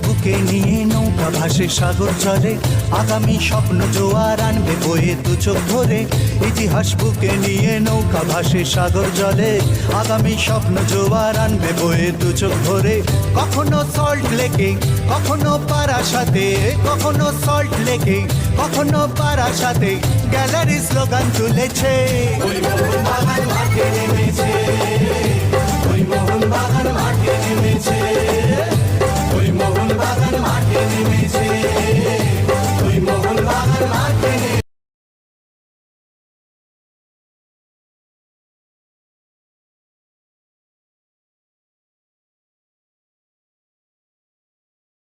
বুকে নিয়ে নৌকা ভাসে সাগর জলে, আগামী স্বপ্ন জোয়ার আনবে বয়ে দু চোখ ভরে। ইতিহাস বুকে নিয়ে নৌকা ভাসে সাগর জলে, আগামী স্বপ্ন জোয়ার আনবে বয়ে দু চোখ ভরে। কখনো সল্ট লেকে, কখনো পারাসাতে, কখনো সল্ট লেকে, কখনো পারাসাতে গ্যালারি স্লোগান তুলেছে। ওই মোহনবাগান মাঠে নেমেছে, ওই মোহনবাগান মাঠে নেমেছে।